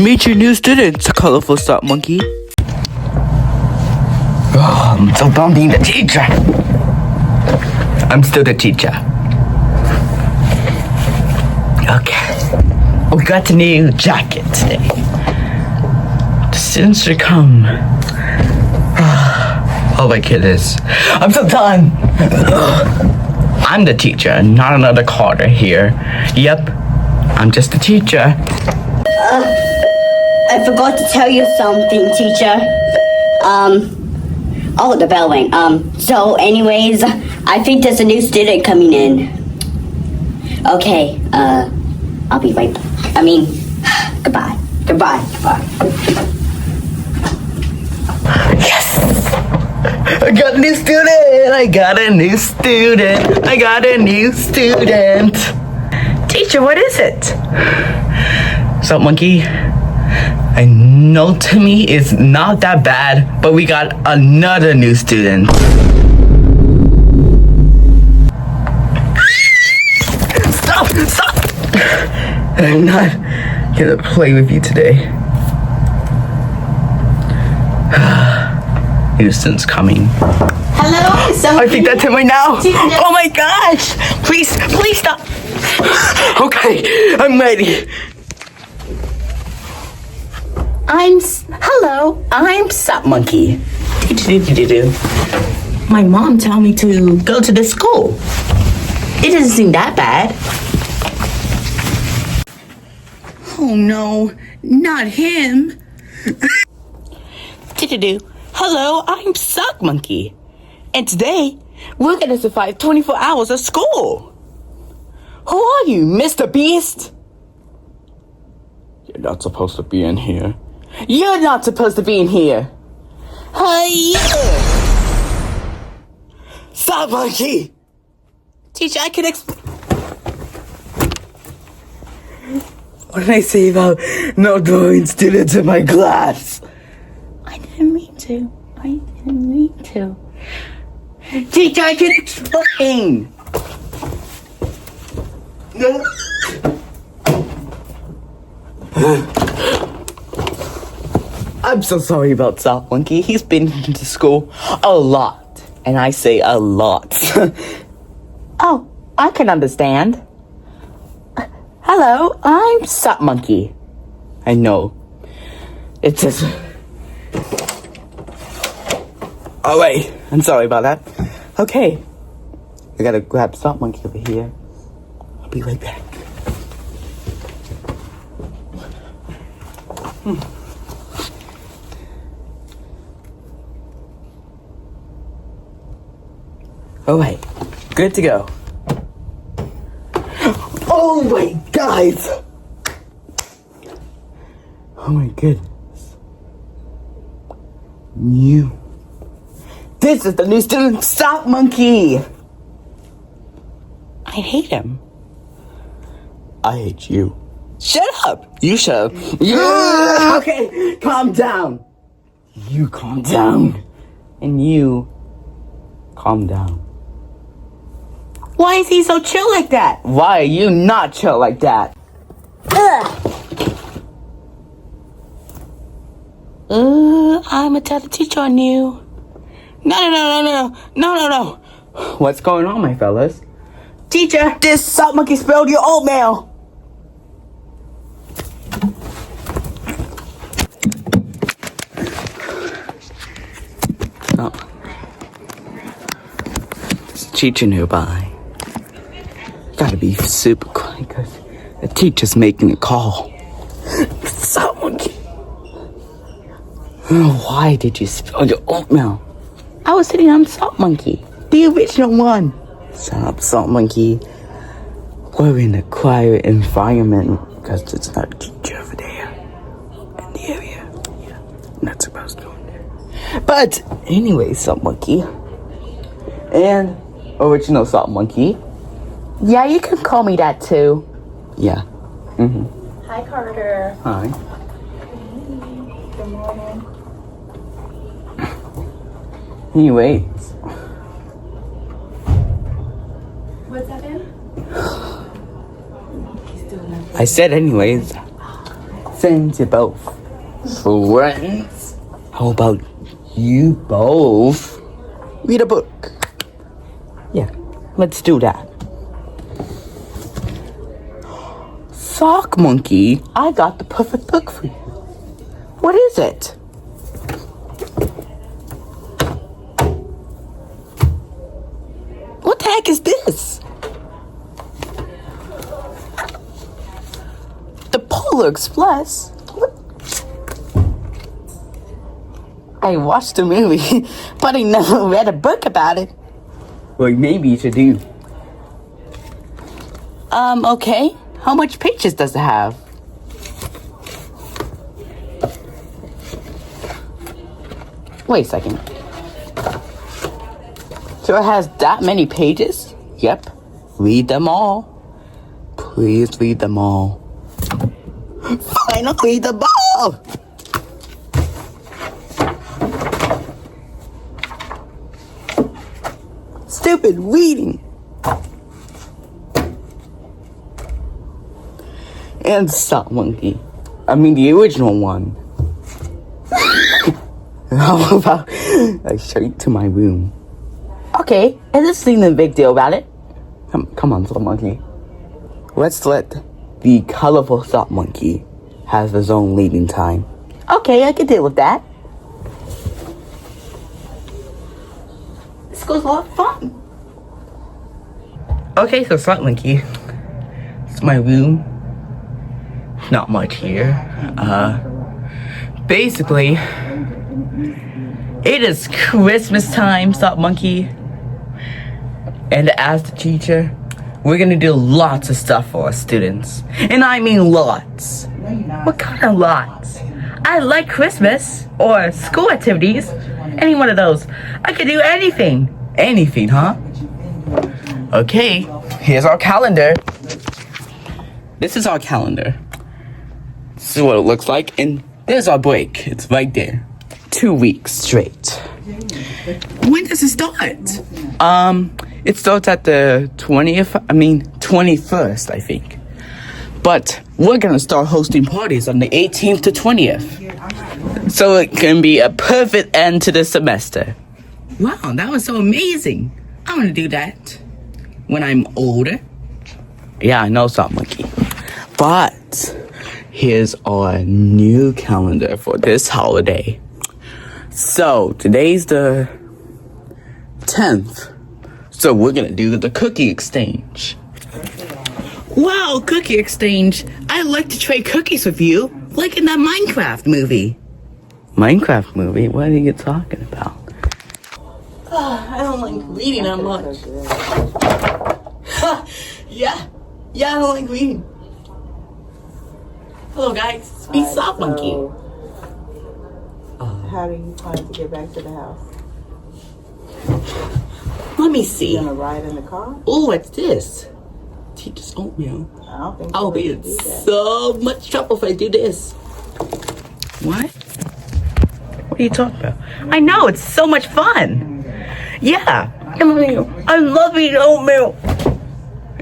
Meet your new students, colorful sock monkey. Oh, I'm so done being the teacher. I'm still the teacher. Okay. We got a new jacket today. The students should come. Oh my goodness. I'm so done. I'm the teacher, not another Carter here. Yep, I'm just the teacher. I forgot to tell you something, teacher. Oh, the bell rang. So anyways, I think there's a new student coming in. Okay, I'll be right back. Goodbye. Goodbye. Yes! I got a new student. Teacher, what is it? So, monkey, I know Timmy is not that bad, but we got another new student. Stop! I'm not gonna play with you today. New student's coming. Hello, so I think that's him right now. Oh my gosh! Please stop. Okay, I'm ready. I'm Sup Monkey. My mom told me to go to the school. It doesn't seem that bad. Oh no, not him. Hello, I'm Suck Monkey. And today, we're gonna survive 24 hours of school. Who are you, Mr. Beast? You're not supposed to be in here. You're not supposed to be in here. Hiya! Stop, Monkey! Teacher, I can What did I say about no drawing students in my class? I didn't mean to. Teacher, I can explain! I'm so sorry about Soft Monkey. He's been to school a lot. And I say a lot. Oh, I can understand. Hello, I'm Soft Monkey. I know. It's just... Oh wait, I'm sorry about that. Okay. I gotta grab Soft Monkey over here. I'll be right back. All right, good to go. Oh my guys! Oh my goodness. This is the new student, Stop Monkey! I hate him. I hate you. Shut up! You shut up. Yeah! Okay, calm down. You calm down. And you calm down. Why is he so chill like that? Why are you not chill like that? I'ma tell the teacher on you. No. What's going on, my fellas? Teacher, this Salt Monkey spilled your oatmeal. Oh. There's a teacher nearby. Gotta be super quiet because the teacher's making a call. Salt Monkey. Why did you spill your oatmeal? I was sitting on Salt Monkey, the original one. Shut up, Salt Monkey. We're in a quiet environment because it's not a teacher over there in the area. Yeah, not supposed to go in there. But anyway, Salt Monkey and original Salt Monkey. Yeah, you can call me that too. Yeah. Mm-hmm. Hi, Carter. Hi. Good morning. Anyways. What's happening? I said anyways. since you're both friends, how about you both read a book? Yeah, let's do that. Sock Monkey, I got the perfect book for you. What is it? What the heck is this? The Polar Express? What? I watched the movie, but I never read a book about it. Well, maybe you should do. Okay. How much pages does it have? Wait a second. So it has that many pages? Yep. Read them all. Please read them all. Finally, the ball! Stupid reading. And Sock Monkey. I mean the original one. How about I show you to my room? Okay, and this isn't a big deal about it. Come on, Sock Monkey. Let's let the colorful Sock Monkey have his own reading time. Okay, I can deal with that. This goes a lot of fun. Okay, so Sock Monkey. It's my room. Not much here. Basically, it is Christmas time, Sock Monkey. And as the teacher, we're gonna do lots of stuff for our students. And I mean lots. What kind of lots? I like Christmas or school activities. Any one of those. I could do anything. Anything, huh? Okay, here's our calendar. This is our calendar. This is what it looks like, and there's our break. It's right there. 2 weeks straight. When does it start? It starts at the 21st, I think. But we're gonna start hosting parties on the 18th to 20th. So it can be a perfect end to the semester. Wow, that was so amazing. I wanna do that when I'm older. Yeah, I know, Sock Monkey. But here's our new calendar for this holiday. So today's the 10th. So we're gonna do the cookie exchange. Wow, cookie exchange. I'd like to trade cookies with you, like in that Minecraft movie. Minecraft movie? What are you talking about? I don't like reading that much. Yeah, I don't like reading. Hello guys, it's me, Sock Monkey. How do you plan to get back to the house? Let me see. You gonna ride in the car? Oh, what's this? Teacher's oatmeal. I don't think I'll be in so much trouble if I do this. What? What are you talking about? I know, it's so much fun. Yeah. I love eating oatmeal.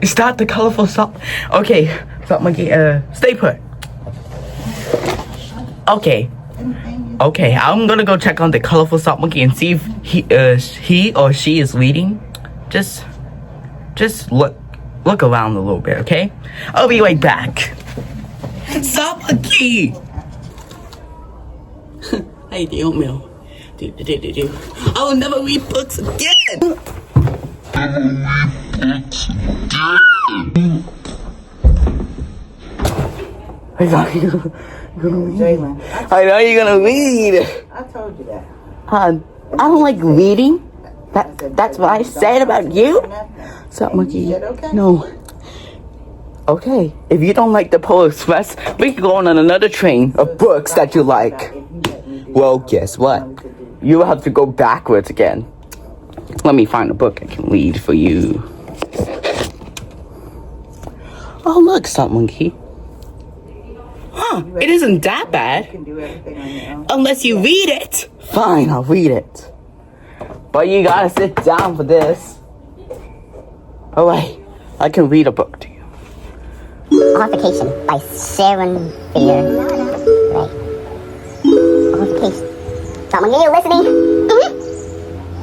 Is that the colorful sock? Okay, Sock Monkey, stay put. Okay, I'm gonna go check on the colorful Sock Monkey and see if he or she is leading. Just look around a little bit, okay? I'll be right back. Sock Monkey! I ate the oatmeal. I will never read books again! I know you're gonna read. I told you that. I don't like reading. That's what I said about you. Sock Monkey. Okay. No. Okay. If you don't like the Polar Express, we can go on another train of books that you like. Well, guess what? You have to go backwards again. Let me find a book I can read for you. Oh, look, Sock Monkey. Huh, it isn't that bad. You can do everything on your own. Unless you read it. Fine, I'll read it. But you gotta sit down for this. Alright, I can read a book to you. Horrification by Sharon Fear. Right. Horrification. Someone, are you listening?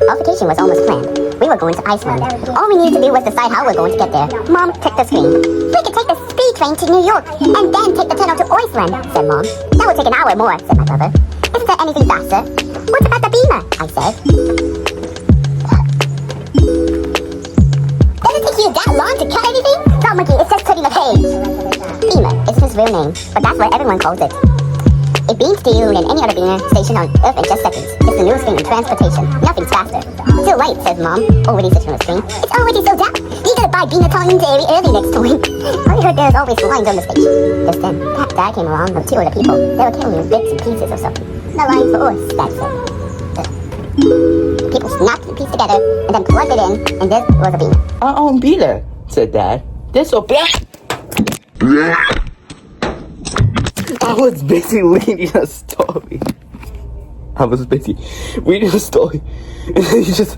Horrification was almost planned. We were going to Iceland. All we needed to do was decide how we're going to get there. Mom took the screen. We could take the speed train to New York and then take the tunnel to Iceland, said Mom. That would take an hour more, said my brother. Isn't there anything faster? What about the beamer? I said. Does it take you that long to cut anything? No, Monkey, it's just putting a page. Beamer is his real name, but that's what everyone calls it. It beams to you in any other beamer station on Earth in just seconds. It's the newest thing in transportation. Nothing's faster. Still late, says Mom, already sitting on the screen. It's already sold out. You gotta buy beamer tongue very early next time. I heard there's always lines on the station. Just then, Dad came around with two other people. They were killing bits and pieces or something. No lines for us, Dad said. People snapped the piece together and then plugged it in, and this was a beamer. I won't be there, said Dad. This will be. I was busy reading a story. And then you just.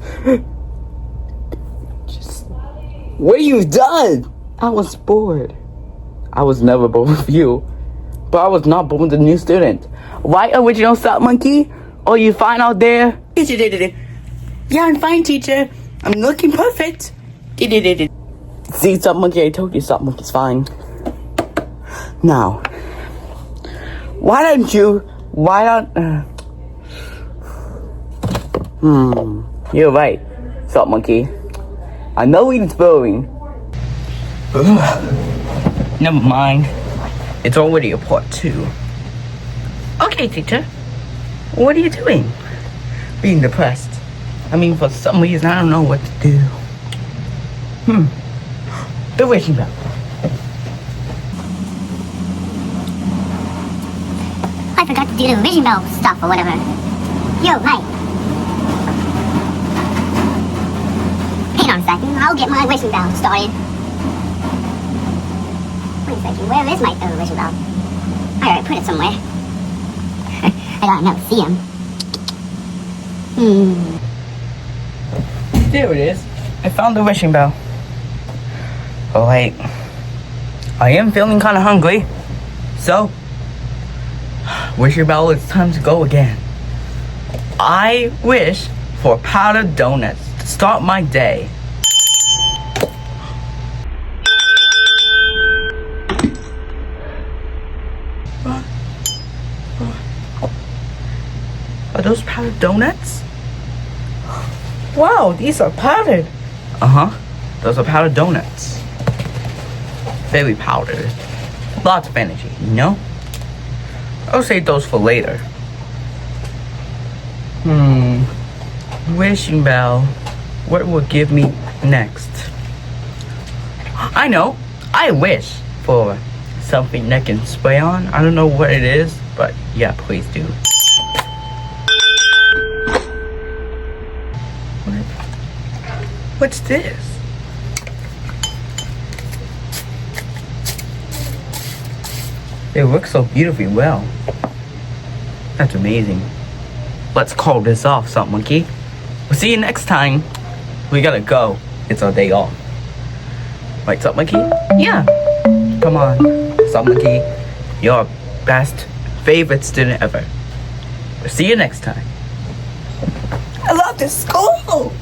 What are you done? I was bored. I was never bored with you. But I was not bored with the new student. Right, original Stop Monkey? Oh, you fine out there? Yeah, I'm fine, teacher. I'm looking perfect. See, Stop Monkey, I told you Stop Monkey's fine. Now, why don't you're right, Stop Monkey. I know it's boring. Never mind. It's already a part 2. Okay, teacher. What are you doing? Being depressed. I mean, for some reason, I don't know what to do. The wishing bell. I forgot to do the vision bell stuff or whatever. You're right. Hang on a second, I'll get my wishing bell started. Wait a second, where is my wishing bell? I already put it somewhere. I gotta never see him. There it is. I found the wishing bell. Alright. I am feeling kind of hungry. So, wishing bell, it's time to go again. I wish for powdered donuts to start my day. Are those powdered donuts? Wow, these are powdered. Those are powdered donuts. Very powdered. Lots of energy, you know? I'll save those for later. Wishing bell. What will give me next? I know. I wish for something that can spray on. I don't know what it is, but yeah, please do. What's this? It works so beautifully well. That's amazing. Let's call this off, Stop Monkey. We'll see you next time. We gotta go. It's our day off. Right, Stop Monkey? Yeah. Come on, Stop Monkey. You're our best, favorite student ever. We'll see you next time. I love this school.